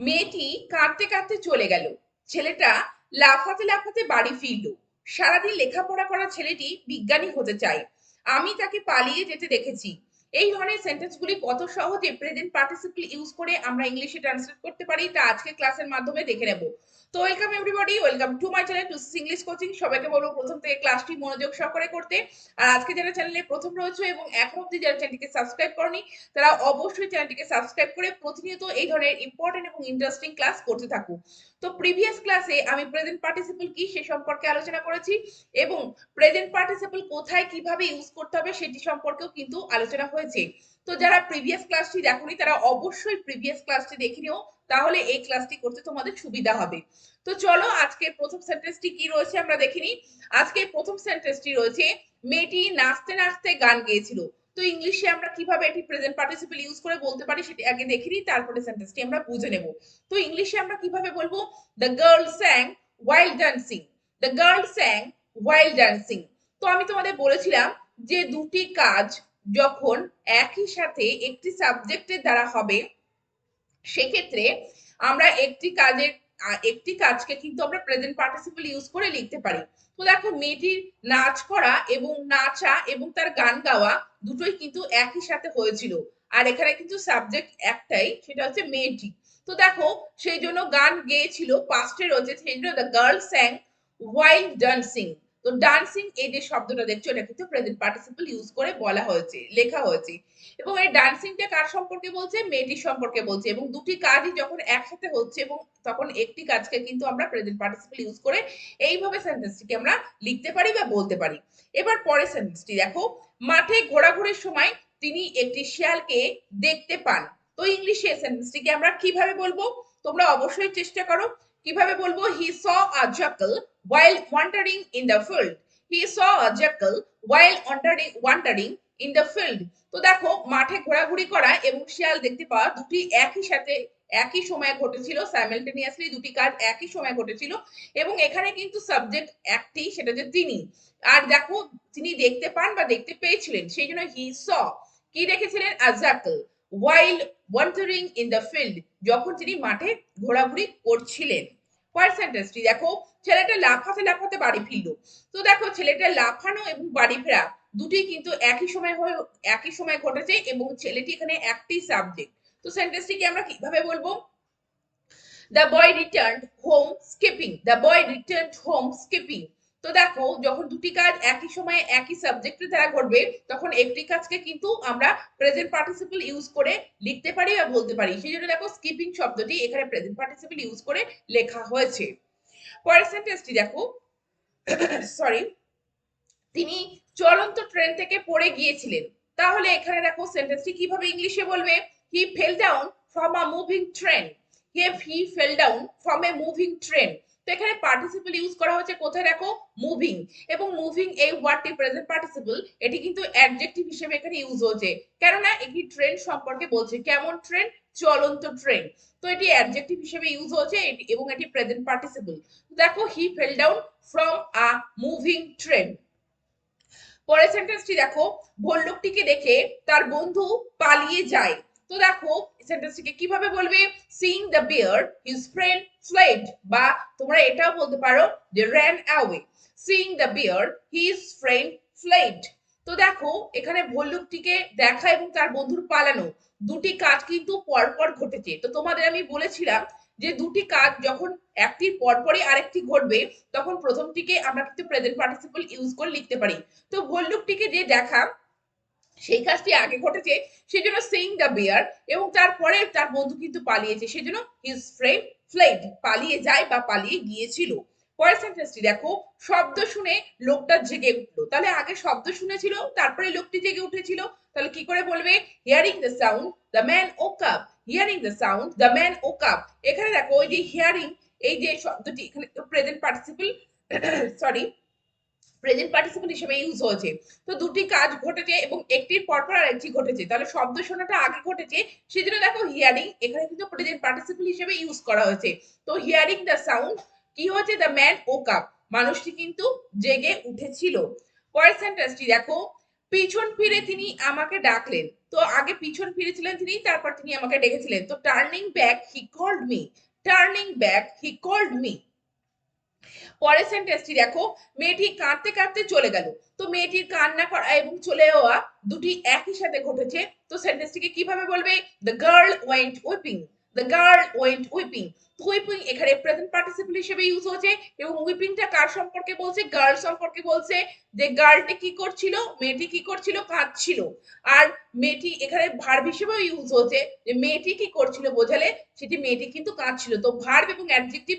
মেয়েটি কাঁদতে কাঁদতে চলে গেল। ছেলেটা লাফাতে লাফাতে বাড়ি ফিরল। সারাদিন লেখাপড়া করা ছেলেটি বিজ্ঞানী হতে চায়। আমি তাকে পালিয়ে যেতে দেখেছি। এই ধরনের সেন্টেন্সগুলি কত সহজে প্রেজেন্ট পার্টিসিপল ইউজ করে আমরা ইংলিশে ট্রান্সলেট করতে পারি তা আজকে ক্লাসের মাধ্যমে দেখে নেব। তো welcome everybody, welcome to my channel টুসি ইংলিশ কোচিং। সবাইকে বলবো প্রথম থেকে ক্লাসটি মনোযোগ সহকারে করতে। আর আজকে যারা চ্যানেলে প্রথম রয়েছে এবং এখন অবধি যারা চ্যানেলটিকে সাবস্ক্রাইব করনি তারা অবশ্যই চ্যানেলটিকে সাবস্ক্রাইব করে প্রতিনিয়ত এই ধরনের ইম্পর্টেন্ট এবং ইন্টারেস্টিং ক্লাস করতে থাকুন। তো প্রিভিয়াস ক্লাসে আমি প্রেজেন্ট পার্টিসিপল কি সে সম্পর্কে আলোচনা করেছি এবং প্রেজেন্ট পার্টিসিপল কোথায় কিভাবে ইউজ করতে হবে সেটি সম্পর্কেও কিন্তু আলোচনা হয়েছে। তো যারা প্রিভিয়াস ক্লাসটি দেখোনি তারা অবশ্যই প্রিভিয়াস ক্লাসটি দেখে নিও, তাহলে এই ক্লাসটি করতে তোমাদের সুবিধা হবে। তো চলো আজকে প্রথম সেন্টেন্সটি কি রয়েছে আমরা দেখিনি। আজকে প্রথম সেন্টেন্সটি রয়েছে মেয়েটি নাচতে নাচতে গান গেয়েছিল। তো ইংলিশে আমরা কিভাবে এটি প্রেজেন্ট পার্টিসিপল ইউজ করে বলতে পারি সেটি আগে দেখে নিই, তারপরে সেন্টেন্সটি আমরা বুঝে নেব। তো ইংলিশে আমরা কিভাবে বলবো, the girl স্যাং while dancing. The girl স্যাং while dancing. তো আমি তোমাদের বলেছিলাম যে দুটি কাজ যখন একই সাথে একটি সাবজেক্টের দ্বারা হবে সেক্ষেত্রে আমরা একটি কাজকে কিন্তু আমরা প্রেজেন্ট পার্টিসিপল ইউজ করে লিখতে পারি। তো দেখো মেয়েটির নাচ করা এবং নাচা এবং তার গান গাওয়া দুটোই কিন্তু একই সাথে হয়েছিল, আর এখানে কিন্তু সাবজেক্ট একটাই, সেটা হচ্ছে মেয়েটি। তো দেখো সেই জন্য গান গেয়েছিল পাস্টে রয়েছে, সেই জন্য দ্য গার্ল স্যাং ওয়াইল ডান্সিং। তো ডান্সিং এই যে শব্দটা দেখছো এটা কিন্তু প্রেজেন্ট পার্টিসিপল ইউজ করে বলা হয়েছে, লেখা হয়েছে। এবং এই ডান্সিংটা কার সম্পর্কে বলছে, মেয়েটির সম্পর্কে বলছে। এবং দুটি কাজই যখন একসাথে হচ্ছে এবং তখন একটি কাজকে কিন্তু আমরা প্রেজেন্ট পার্টিসিপল ইউজ করে এইভাবে সেন্টেন্সটিকে আমরা লিখতে পারি বা বলতে পারি। এবার পরের সেন্টেন্সটি দেখো, মাঠে ঘোরাঘুরির সময় তিনি একটি শিয়ালকে দেখতে পান। তো ইংলিশে সেন্টেন্সটিকে আমরা কিভাবে বলবো তোমরা অবশ্যই চেষ্টা করো। কিভাবে বলবো, হি স আ jackal while wandering in the field. He saw a jackal while wandering in the field. তো দেখো মাঠে ঘোরাঘুরি করা এবং শিয়াল দেখতে পাওয়া দুটি একই সাথে একই সময়ে ঘটেছিল, সাইমালটেনিয়াসলি দুটি কাজ একই সময়ে ঘটেছিল। এবং এখানে কিন্তু সাবজেক্ট একটি, সেটা যে তিনি। আর দেখো তিনি দেখতে পান বা দেখতে পেয়েছিলেন, সেই জন্য হি স কি দেখেছিলেন, আ jackal while wandering in the field, যখন তিনি মাঠে ঘোরাঘুরি করছিলেন। পরের সেন্টেন্সটি দেখো, ছেলেটা লাফাতে লাফাতে বাড়ি ফিরল। তো দেখো ছেলেটা লাফানো এবং বাড়ি ফেরা দুটি কিন্তু একই সময় ঘটেছে এবং ছেলেটি এখানে একটি সাবজেক্ট। তো সেন্টেন্সটিকে আমরা কিভাবে বলবো, the boy returned home skipping. The boy returned home skipping. তো দেখো যখন দুটি কাজ একই সময়ে একই সাবজেক্টের দ্বারা ঘটবে তখন একটি কাজকে কিন্তু আমরা প্রেজেন্ট পার্টিসিপল ইউজ করে লিখতে পারি বা বলতে পারি। সেই জন্য দেখো স্কিপিং শব্দটি এখানে প্রেজেন্ট পার্টিসিপল ইউজ করে লেখা হয়েছে। পরের সেন্টেন্সটি দেখো, সরি, তিনি চলন্ত ট্রেন থেকে পড়ে গিয়েছিলেন। তাহলে এখানে দেখো সেন্টেন্সটি কিভাবে ইংলিশে বলবে, he fell down from a moving train. He fell down from a moving train. তো এখানে পার্টিসিপল ইউজ করা হচ্ছে কোথায় দেখো, মুভিং। এবং মুভিং এই ওয়ার্ডটি প্রেজেন্ট পার্টিসিপল, এটি কিন্তু অ্যাডজেক্টিভ হিসেবে এখানে ইউজ হচ্ছে, কেননা এটি ট্রেন সম্পর্কে বলছে। কেমন ট্রেন, চলন্ত ট্রেন। তো এটি অ্যাডজেক্টিভ হিসেবে ইউজ হচ্ছে এবং এটি প্রেজেন্ট পার্টিসিপল। দেখো he fell down from a moving train. পরের সেন্টেন্সটি দেখো, ভল্লুকটিকে দেখে তার বন্ধু পালিয়ে যায়। তো দেখো সেন্টেন্সটিকে কিভাবে বলবে, seeing the bear his friend fled, বা তোমরা এটাও বলতে পারো যে ran away. Seeing the bear his friend fled. তো দেখো এখানে ভল্লুকটিকে দেখা এবং তার বন্ধুর পালানো দুটি কাজ কিন্তু পরপর ঘটেছে। তো তোমাদের আমি বলেছিলাম যে দুটি কাজ যখন একটির পরপরই আরেকটি ঘটবে তখন প্রথমটিকে আমরা কিন্তু প্রেজেন্ট পার্টিসিপল ইউজ করে লিখতে পারি। তো ভল্লুকটিকে যে দেখা সেই কাজটি আগে ঘটেছে, সেজন্য সিইং দ্য বিয়ার, এবং তারপরে তার বন্ধু কিন্তু পালিয়েছে, সেজন্য হিজ ফ্রেন্ড ফ্লেড, পালিয়ে যায় বা পালিয়ে গিয়েছিল। পরের সেন্টেন্সটি দেখো, শব্দ শুনে লোকটা জেগে উঠলো। তাহলে আগে শব্দ শুনেছিল তারপরে লোকটি জেগে উঠেছিল, তাহলে কি করে বলবে, hearing the sound the man woke up. Hearing the sound the man woke up. এখানে দেখো ওই যে হিয়ারিং এই যে শব্দটি এখানে present participle sorry present participle হিসেবে ইউজ হয়েছে। তো দুটি কাজ ঘটেছে এবং একটির পরপর আরেকটি ঘটেছে, তাহলে শব্দ শোনাটা আগে ঘটেছে, সেজন্য দেখো হিয়ারিং এখানে কিন্তু প্রেজেন্ট পার্টিসিপল হিসেবে ইউজ করা হয়েছে। তো হিয়ারিং দ্য সাউন্ড কি হচ্ছে, দ্য ম্যান ওক আপ, মানুষটি কিন্তু জেগে উঠেছিল। পরের সেন্টেন্সটি দেখো, পিছন ফিরে তিনি আমাকে ডাকলেন। তো আগে পিছন ফিরেছিলেন তিনি, তারপর তিনি আমাকে ডেকেছিলেন। তো turning back he called me, turning back he called me. পরের সেন্টেন্সটি দেখো, মেয়েটি কাঁদতে কাঁদতে চলে গেল। তো মেয়েটির কান্না করা এবং চলে যাওয়া দুটি একই সাথে ঘটেছে। তো সেন্টেন্সটিকে কিভাবে বলবে? The girl went weeping, the girl went weeping. Weeping এখানে প্রেজেন্ট পার্টিসিপল হিসেবে ইউজ হচ্ছে এবং উইপিংটা কার সম্পর্কে বলছে? গার্ল সম্পর্কে বলছে। যে গার্লটি কি করছিল? মেয়েটি কি করছিল? কাঁদছিল। আর মেয়েটি এখানে ভার্ব হিসেবেও ইউজ হচ্ছে, যে মেয়েটি কি করছিল বোঝালে সেটি মেয়েটি কিন্তু কাঁদছিল। তো ভার্ব এবং অ্যাডজেক্টিভ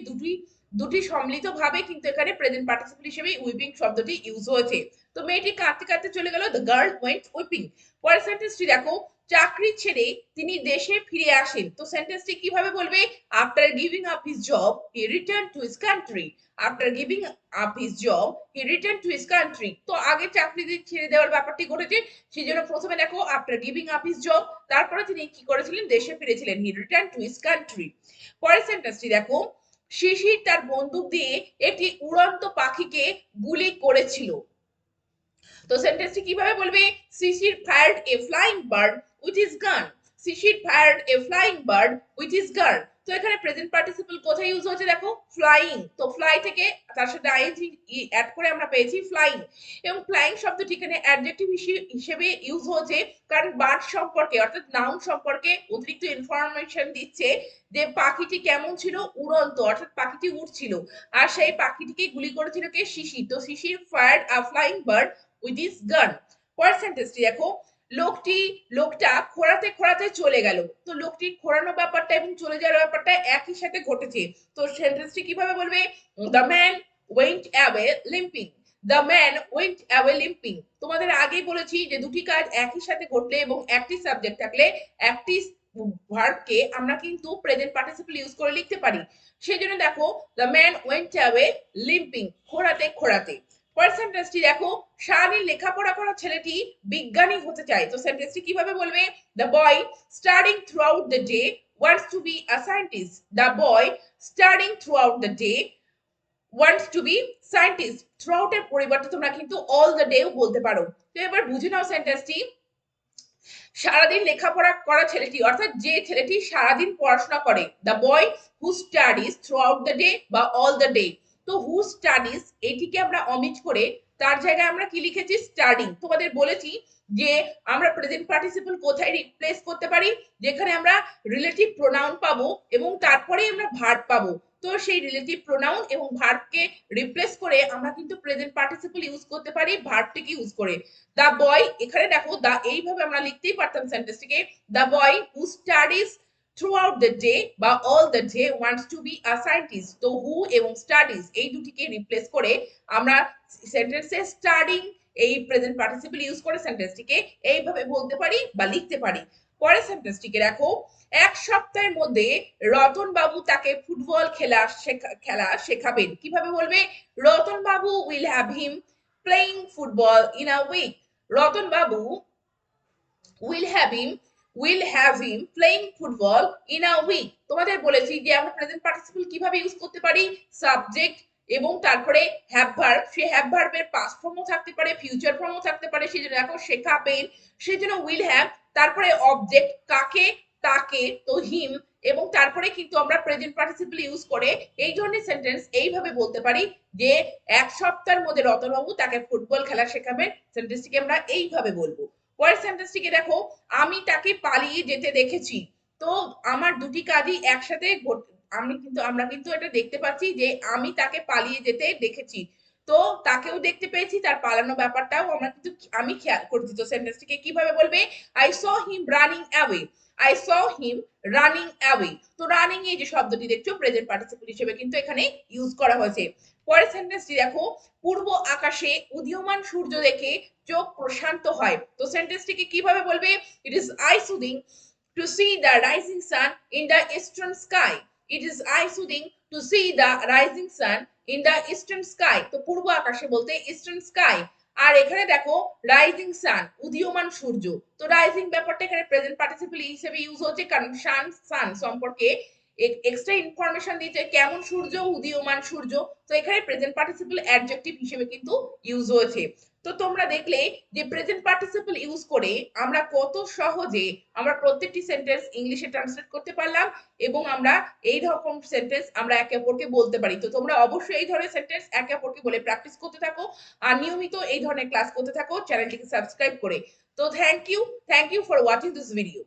দুটি সম্মিলিত ভাবে কিন্তু এখানে প্রেজেন্ট পার্টিসিপল হিসেবে উইপিং শব্দটি ইউজ হয়েছে। তো মেয়েটি কাঁদতে কাঁদতে চলে গেল, দ্য গার্ল ওয়েন্ট উইপিং। পরের সেন্টেন্সটি দেখো, চাকরি ছেড়ে তিনি দেশে ফিরে আসেন। তো সেন্টেন্সটি কিভাবে বলবে? After giving up his job he return to his country, after giving up his job he return to his country. তো আগে চাকরি ছেড়ে দেওয়ার ব্যাপারটি ঘটেছে, সেই জন্য প্রথমে দেখো after giving up his job, তারপরে তিনি কি করেছিলেন? দেশে ফিরেছিলেন, he return to his country. পরের সেন্টেন্সটি দেখো, শিশির তার বন্দুক দিয়ে একটি উড়ন্ত পাখিকে গুলি করেছিল। তো সেন্টেন্সটি কিভাবে বলবে? Shishir fired a flying bird with his gun, Shishir fired a flying bird with his gun. তো এখানে প্রেজেন্ট পার্টিসিপল কোথায় ইউজ হচ্ছে দেখো? ফ্লাইং। তো ফ্লাই থেকে তার সাথে আইএনজি অ্যাড করে আমরা পেয়েছি ফ্লাইং, এবং ফ্লাইং শব্দটি এখানে অ্যাডজেক্টিভ হিসেবে ইউজ হচ্ছে, কারণ বার্ড সম্পর্কে অর্থাৎ নাউন সম্পর্কে অতিরিক্ত ইনফরমেশন দিচ্ছে যে পাখিটি কেমন ছিল? উড়ন্ত, অর্থাৎ পাখিটি উড়ছিল। আর সেই পাখিটিকে গুলি করেছিল কে? শিশির। তো Shishir fired a flying bird with his gun. পরের সেন্টেন্সটি দেখো, লোকটা খোঁড়াতে খোঁড়াতে চলে গেল। তো লোকটির খোঁড়ানো ব্যাপারটা এবং চলে যাওয়ার ব্যাপারটা একই সাথে ঘটেছে। তো সেন্টেন্সটি কিভাবে বলবে? The man went away limping, the man went away limping. তোমাদের আগেই বলেছি যে দুটি কাজ একই সাথে ঘটলে এবং একটি সাবজেক্ট থাকলে একটি ভার্বকে আমরা কিন্তু প্রেজেন্ট পার্টিসিপল ইউজ করে লিখতে পারি। সেই জন্য দেখো, দ্য ম্যান ওয়েন্ট অ্যাওয়ে লিম্পিং, খোঁড়াতে খোঁড়াতে। পরের সেন্টেন্সটি দেখো, শাহানির লেখাপড়া করা ছেলেটি বিজ্ঞানী হতে চায়। তো সেন্টেন্সটি কিভাবে বলবে? The boy studying throughout the day wants to be a scientist, the boy studying throughout the day wants to be scientist. Throughout এর পরিবর্তে তোমরা কিন্তু অল দ্য ডেও বলতে পারো। তো এবার বুঝে নাও সেন্টেন্সটি। সারাদিন লেখাপড়া করা ছেলেটি, অর্থাৎ যে ছেলেটি সারাদিন পড়াশোনা করে, the boy who studies throughout the day বা অল দ্য ডে। তো হু স্টাডিজ এটিকে আমরা অমিট করে তার জায়গায় আমরা কি লিখেছি? স্টাডিং। তোমাদের বলেছি যে আমরা প্রেজেন্ট পার্টিসিপল কোথায় রিপ্লেস করতে পারি? যেখানে আমরা রিলেটিভ প্রোনাউন পাবো এবং তারপরে আমরা ভার্ব পাবো। তো সেই রিলেটিভ প্রোনাউন এবং ভার্বকে রিপ্লেস করে আমরা কিন্তু প্রেজেন্ট পার্টিসিপল ইউজ করতে পারি ভার্বটিকে ইউজ করে। দ্য বয়, এখানে দেখো দা এইভাবে আমরা লিখতেই পারতাম সেন্টেন্সটিকে, the boy who studies throughout the day বা all the day wants to be a scientist. তো হু এবং স্টাডিজ এই দুটিকে রিপ্লেস করে আমরা সেন্টেন্সে স্টাডিং এই প্রেজেন্ট পার্টিসিপল ইউজ করে সেন্টেন্সটিকে এইভাবে বলতে পারি বা লিখতে পারি। পরের সেন্টেন্সটিকে দেখো, এক সপ্তাহের মধ্যে রতন বাবু তাকে ফুটবল খেলা শেখাবেন। কিভাবে বলবে? Ratan Babu will have him playing football in a week, Ratan Babu will have him playing football in a week। তোমাদের বলেছি যে আমরা প্রেজেন্ট পার্টিসিপল কিভাবে ইউজ করতে পারি? সাবজেক্ট এবং তারপরে হ্যাভ ভার্ব, সেই হ্যাভ ভার্বের পাস্ট ফর্মও থাকতে পারে, ফিউচার ফর্মও থাকতে পারে। সেজন্য এখন শেখাবেন, সেজন্য উইল হ্যাভ, তারপরে অবজেক্ট কাকে? তাকে, তো হিম, এবং তারপরে কিন্তু আমরা প্রেজেন্ট পার্টিসিপল ইউজ করে এই ধরনের সেন্টেন্স এইভাবে বলতে পারি যে এক সপ্তাহের মধ্যে রতনবাবু তাকে ফুটবল খেলা শেখাবেন। সেন্টেন্সটিকে আমরা এইভাবে বলবো। পরের সেন্টেন্সটিকে দেখো, আমি তাকে পালিয়ে যেতে দেখেছি। তো আমার দুটি কাজই একসাথে আমরা কিন্তু এটা দেখতে পাচ্ছি যে আমি তাকে পালিয়ে যেতে দেখেছি। তো তাকেও দেখতে পেয়েছি, তার পালানো ব্যাপারটাও আমরা কিন্তু আমি খেয়াল করছি। তো সেন্টেন্সটিকে কিভাবে বলবে? I saw him running away, I saw him running away. তো রানিং এই যে শব্দটি দেখছো প্রেজেন্ট পার্টিসিপল হিসেবে কিন্তু এখানে ইউজ করা হয়েছে। পরের সেন্টেন্সটি দেখো, পূর্ব আকাশে উদীয়মান সূর্য দেখে চোখ প্রশান্ত হয়। তো সেন্টেন্সটিকে কিভাবে বলবে? It is eye soothing to see the rising sun in the eastern sky, it is eye soothing to see the rising sun in the eastern sky. তো পূর্ব আকাশে বলতে ইস্টার্ন স্কাই। আর এখানে দেখো রাইজিং সান, উদীয়মান সূর্য। তো রাইজিং ব্যাপারটা এখানে প্রেজেন্ট পার্টিসিপল হিসেবে ইউজ হচ্ছে, কারণ সান সম্পর্কে এক্সট্রা ইনফরমেশন দিতে, কেমন সূর্য? উদীয়মান সূর্য। তো এখানে প্রেজেন্ট পার্টিসিপল অ্যাডজেক্টিভ হিসেবে কিন্তু ইউজ হয়েছে। তো তোমরা দেখলে যে প্রেজেন্ট পার্টিসিপল ইউজ করে আমরা কত সহজে আমরা প্রত্যেকটি সেন্টেন্স ইংলিশে ট্রান্সলেট করতে পারলাম, এবং আমরা এই রকম সেন্টেন্স আমরা একে অপরকে বলতে পারি। তো তোমরা অবশ্যই এই ধরনের সেন্টেন্স একে অপরকে বলে প্র্যাকটিস করতে থাকো, আর নিয়মিত এই ধরনের ক্লাস করতে থাকো চ্যানেলটিকে সাবস্ক্রাইব করে। তো thank you for watching this video.